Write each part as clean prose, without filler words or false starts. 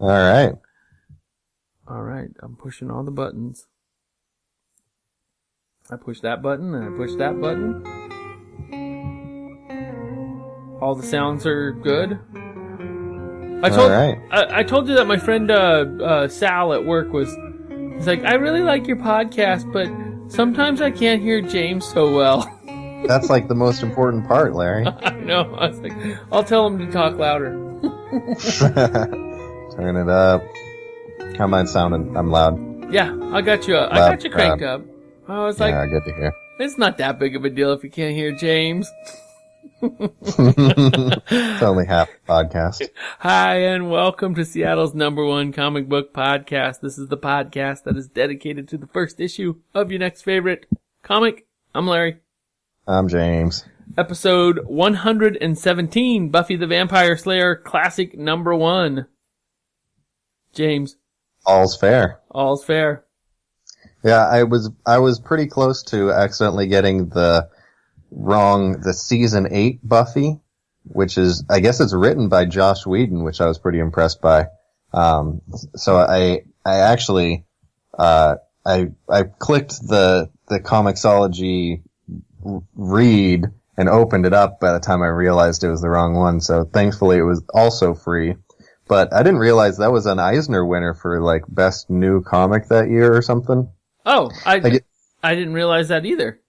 All right. All right, I'm pushing all the buttons. I push that button, and I push that button. All the sounds are good. I told you that my friend Sal at work he's like, I really like your podcast, but sometimes I can't hear James so well. That's like the most important part, Larry. I know. I was like, I'll tell him to talk louder. Turn it up. How am I sounding? I'm loud. Yeah, I got you. I got you cranked up. I was like, yeah, good to hear. It's not that big of a deal if you can't hear James. It's only half the podcast. Hi, and welcome to Seattle's #1 comic book podcast. This is the podcast that is dedicated to the first issue of your next favorite comic. I'm Larry. I'm James. Episode 117, Buffy the Vampire Slayer, Classic #1. James. All's fair. All's fair. Yeah, I was pretty close to accidentally getting the season 8 Buffy, which is, I guess it's written by Joss Whedon, which I was pretty impressed by. So I actually, I clicked the Comixology read and opened it up by the time I realized it was the wrong one. So thankfully it was also free. But I didn't realize that was an Eisner winner for like best new comic that year or something. Oh, I didn't realize that either.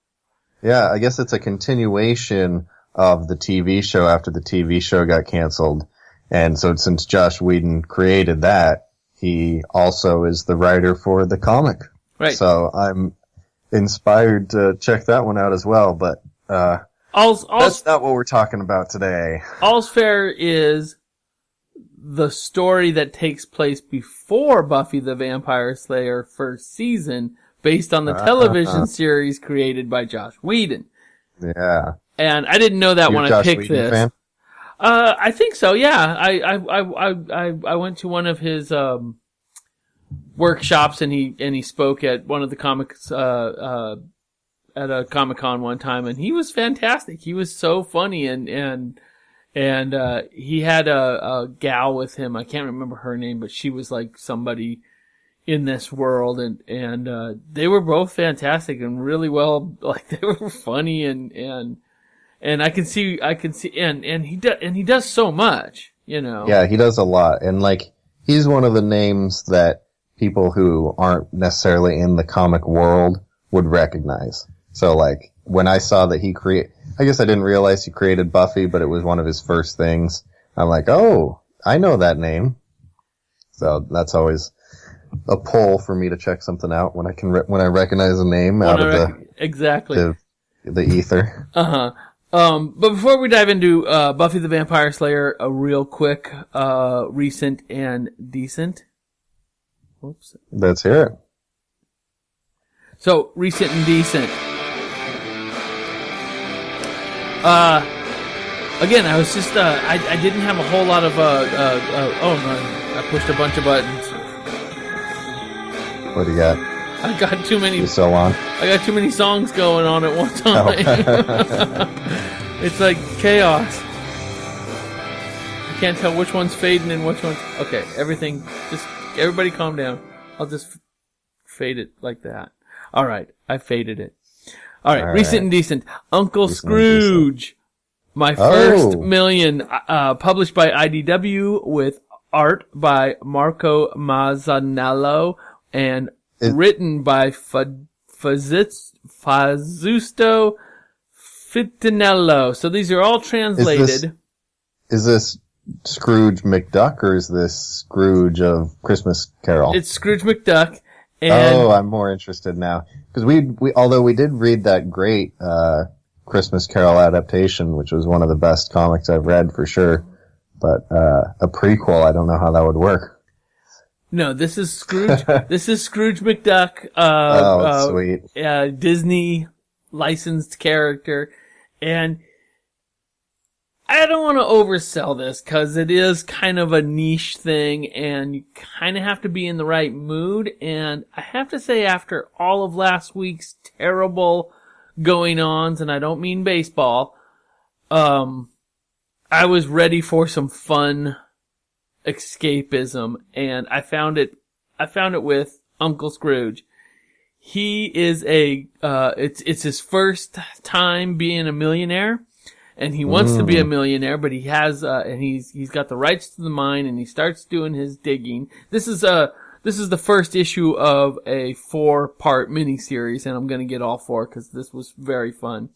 Yeah, I guess it's a continuation of the TV show after the TV show got canceled. And so since Joss Whedon created that, he also is the writer for the comic. Right. So I'm inspired to check that one out as well. But that's not what we're talking about today. All's Fair is the story that takes place before Buffy the Vampire Slayer first season, based on the television series created by Joss Whedon. Yeah. And I didn't know that when I picked this. Fan? I think so, yeah. I went to one of his workshops and he spoke at one of the comics at a Comic-Con one time, and he was fantastic. He was so funny and he had a gal with him. I can't remember her name, but she was like somebody in this world, and they were both fantastic and really well, like they were funny and I can see and he does so much, you know. Yeah, he does a lot, and like he's one of the names that people who aren't necessarily in the comic world would recognize. So like when I saw that I guess I didn't realize he created Buffy, but it was one of his first things. I'm like, oh, I know that name. So that's always a pull for me to check something out when I recognize a name out of the ether. But before we dive into Buffy the Vampire Slayer, a real quick recent and decent. Whoops. Let's hear it. So recent and decent. Again, I was just I didn't have a whole lot of I pushed a bunch of buttons. What do you got? I got too many. You're so on. I got too many songs going on at one time. Oh. It's like chaos. I can't tell which one's fading and which one's... Okay, everybody calm down. I'll just fade it like that. All right, I faded it. All right, recent and decent. Uncle Scrooge. My First Million, published by IDW with art by Marco Mazzanello and written by Fausto Fitinello. So these are all translated. Is this Scrooge McDuck or is this Scrooge of Christmas Carol? It's Scrooge McDuck. And I'm more interested now. Because although we did read that great, Christmas Carol adaptation, which was one of the best comics I've read for sure. But, a prequel, I don't know how that would work. No, this is Scrooge. This is Scrooge McDuck. Sweet. Disney licensed character. And I don't want to oversell this because it is kind of a niche thing and you kind of have to be in the right mood. And I have to say, after all of last week's terrible going-ons, and I don't mean baseball, I was ready for some fun escapism, and I found it with Uncle Scrooge. He is it's his first time being a millionaire, and he wants to be a millionaire, but he has, and he's got the rights to the mine, and he starts doing his digging. This is the first issue of a 4-part miniseries, and I'm gonna get all 4 because this was very fun.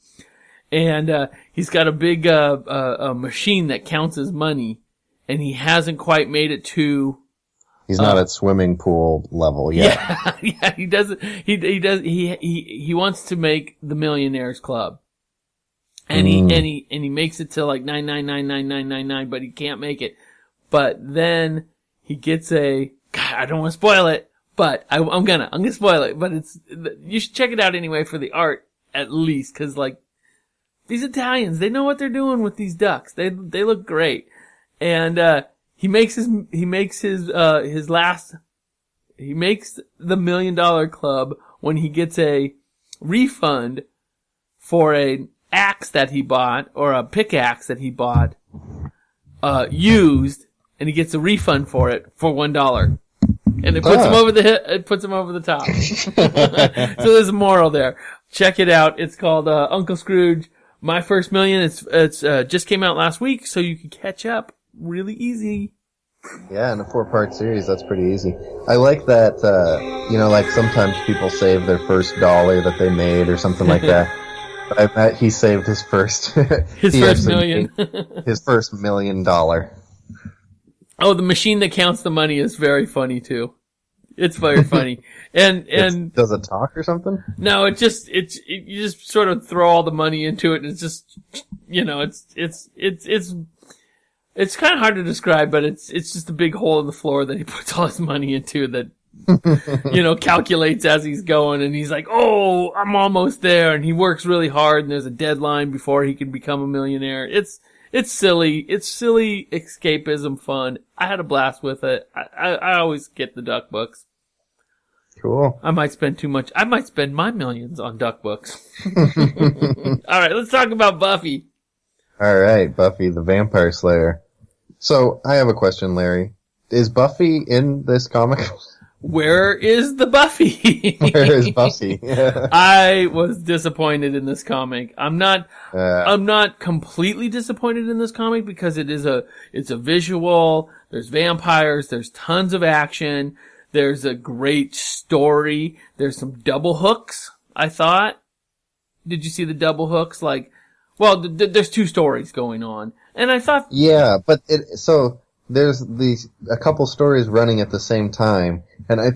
And, he's got a big, a machine that counts his money, and he hasn't quite made it to... He's not at swimming pool level yet. Yeah, he doesn't. He wants to make the Millionaires Club, and he makes it to like 9999999, but he can't make it. But then he gets God, I don't want to spoil it, but I'm gonna spoil it. But you should check it out anyway for the art at least, because like these Italians, they know what they're doing with these ducks. They look great, and He makes the $1 million club when he gets a refund for an axe that he bought, or a pickaxe that he bought, used, and he gets a refund for it for $1. And it puts him over the top. So there's a moral there. Check it out. It's called, Uncle Scrooge, My First Million. It's just came out last week, so you can catch up really easy. Yeah, in a 4-part series, that's pretty easy. I like that, like sometimes people save their first dollar that they made or something like that. But I bet he saved his first... his first million. His first $1 million. Oh, the machine that counts the money is very funny too. It's very funny. And does it talk or something? No, you just sort of throw all the money into it, and it's just, it's kind of hard to describe, but it's just a big hole in the floor that he puts all his money into that, calculates as he's going, and he's like, oh, I'm almost there, and he works really hard, and there's a deadline before he can become a millionaire. It's silly. It's silly escapism fun. I had a blast with it. I always get the duck books. Cool. I might spend my millions on duck books. All right, let's talk about Buffy. All right, Buffy the Vampire Slayer. So, I have a question, Larry. Is Buffy in this comic? Where is the Buffy? Where is Buffy? I was disappointed in this comic. I'm not completely disappointed in this comic because it's a visual, there's vampires, there's tons of action, there's a great story, there's some double hooks, I thought. Did you see the double hooks? There's 2 stories going on, and I thought... Yeah, but there's a couple stories running at the same time, and I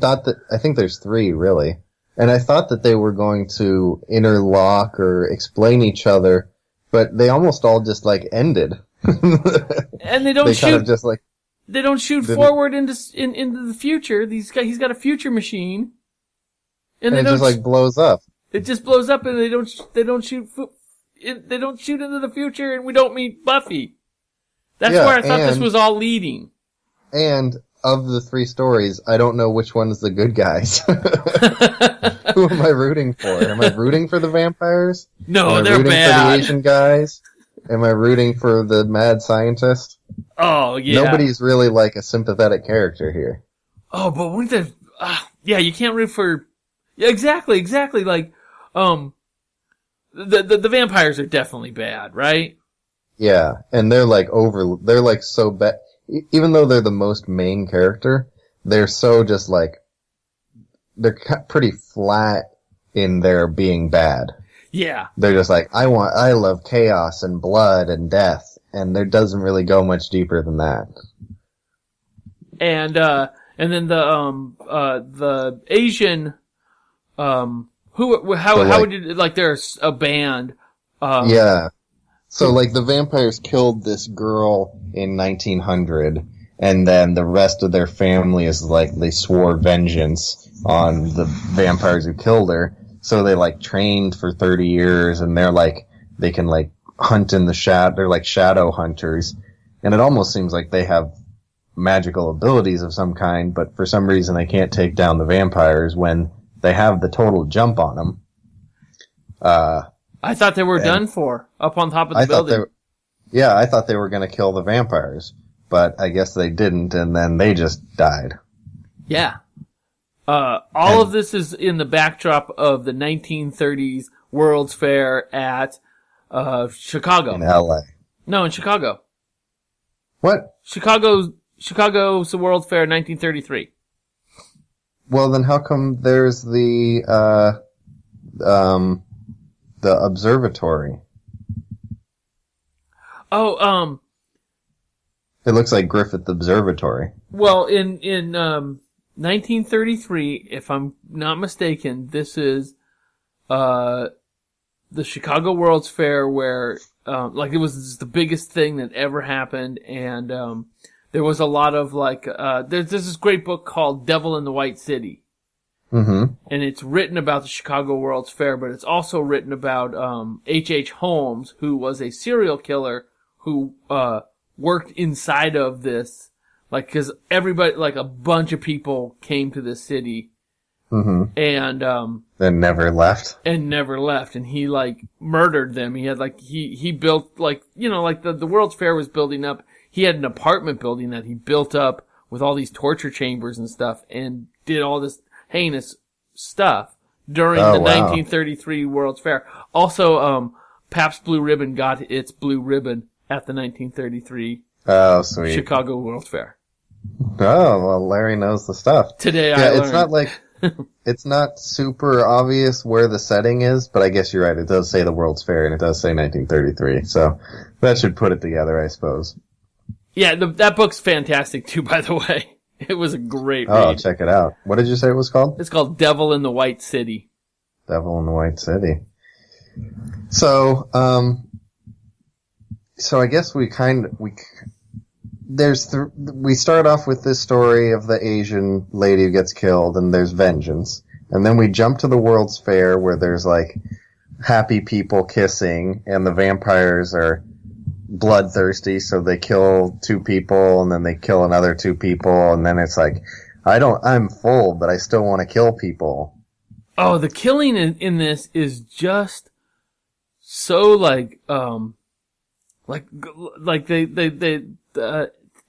think there's 3, really. And I thought that they were going to interlock or explain each other, but they almost all just, ended. And they don't they shoot... kind of just, they don't shoot forward into the future. He's got a future machine. And it just, blows up. It just blows up, and they don't shoot... They don't shoot into the future, and we don't meet Buffy. That's where I thought this was all leading. And of the 3 stories, I don't know which one's the good guys. Who am I rooting for? Am I rooting for the vampires? No, they're bad. Am I rooting for the Asian guys? Am I rooting for the mad scientist? Oh, yeah. Nobody's really a sympathetic character here. Oh, but you can't root for... Yeah, exactly. The vampires are definitely bad, right? Yeah, and they're so bad. Even though they're the most main character, they're so just they're pretty flat in their being bad. Yeah. They're just I love chaos and blood and death, and there doesn't really go much deeper than that. And then the Asian, how would you, there's a band. Yeah. So, the vampires killed this girl in 1900, and then the rest of their family is, they swore vengeance on the vampires who killed her. So they, trained for 30 years, and they're, they can, hunt in the shadow. They're, shadow hunters. And it almost seems like they have magical abilities of some kind, but for some reason they can't take down the vampires when they have the total jump on them. I thought they were done for, up on top of the building. I thought they were going to kill the vampires. but I guess they didn't, and then they just died. Yeah. All of this is in the backdrop of the 1930s World's Fair at Chicago. In L.A. No, in Chicago. What? Chicago's the World's Fair 1933. Well, then how come there's the observatory? Oh, It looks like Griffith Observatory. well, in 1933, if I'm not mistaken, this is the Chicago World's Fair where it was the biggest thing that ever happened, and there was a lot of there's this great book called Devil in the White City. Mm-hmm. And it's written about the Chicago World's Fair, but it's also written about H.H. Holmes, who was a serial killer who worked inside of this, because everybody, a bunch of people came to this city, and then never left. And he murdered them. He had he built the World's Fair was building up. He had an apartment building that he built up with all these torture chambers and stuff, and did all this heinous stuff during the 1933 World's Fair. Also, Pabst Blue Ribbon got its blue ribbon at the 1933 sweet. Chicago World's Fair. Oh, well, Larry knows the stuff. Today I learned. It's not it's not super obvious where the setting is, but I guess you're right. It does say the World's Fair, and it does say 1933, so that should put it together, I suppose. Yeah, that book's fantastic too, by the way. It was a great read. Oh, check it out. What did you say it was called? It's called Devil in the White City. Devil in the White City. So, I guess we start off with this story of the Asian lady who gets killed, and there's vengeance. And then we jump to the World's Fair where there's happy people kissing, and the vampires are bloodthirsty, so they kill 2 people, and then they kill another 2 people, and then it's I'm full, but I still want to kill people. Oh, the killing in this is just so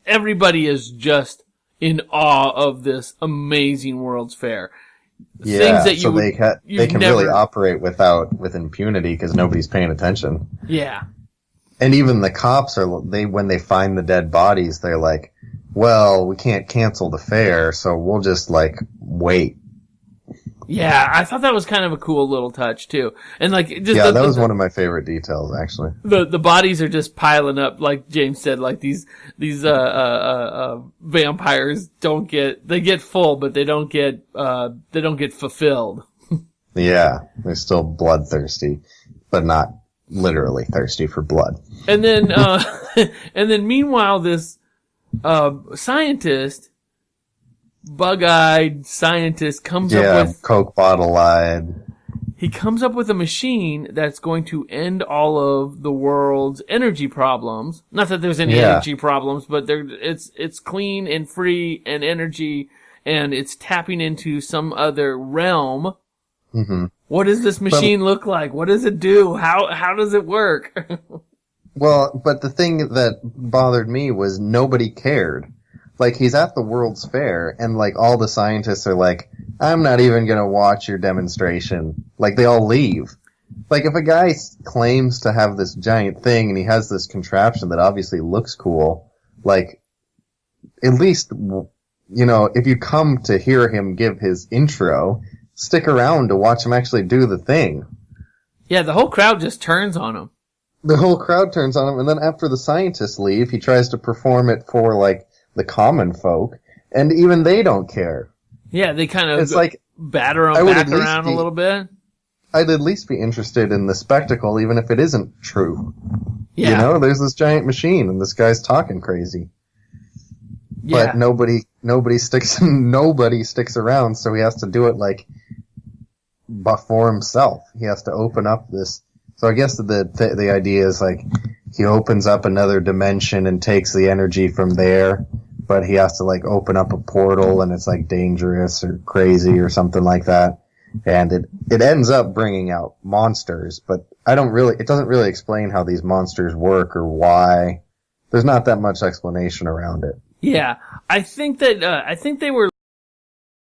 everybody is just in awe of this amazing World's Fair. Yeah, things that so they can really operate with impunity because nobody's paying attention. Yeah. And even the cops when they find the dead bodies, they're like, well, we can't cancel the fair, so we'll just wait. Yeah, I thought that was kind of a cool little touch too. And that was one of my favorite details, actually. The bodies are just piling up, like James said, these vampires they get full, but they don't get fulfilled. Yeah, they're still bloodthirsty, but not literally thirsty for blood. And then meanwhile, this scientist, bug-eyed scientist, comes up with Coke bottle-eyed. He comes up with a machine that's going to end all of the world's energy problems. Not that there's any energy problems, but it's clean and free and energy, and it's tapping into some other realm. Mm-hmm. What does this machine look like? What does it do? How does it work? Well, but the thing that bothered me was nobody cared. He's at the World's Fair, and, all the scientists are like, I'm not even gonna watch your demonstration. They all leave. If a guy claims to have this giant thing, and he has this contraption that obviously looks cool, at least, if you come to hear him give his intro, stick around to watch him actually do the thing. Yeah, the whole crowd just turns on him. The whole crowd turns on him, and then after the scientists leave, he tries to perform it for, the common folk, and even they don't care. Yeah, they kind of batter him back around a little bit. I'd at least be interested in the spectacle, even if it isn't true. Yeah. There's this giant machine, and this guy's talking crazy. Yeah. But nobody sticks around, so he has to do it for himself. He has to open up this. So I guess the idea is he opens up another dimension and takes the energy from there, but he has to open up a portal, and it's dangerous or crazy or something like that. And it ends up bringing out monsters, but it doesn't really explain how these monsters work or why there's not that much explanation around it. Yeah, I think that I think they were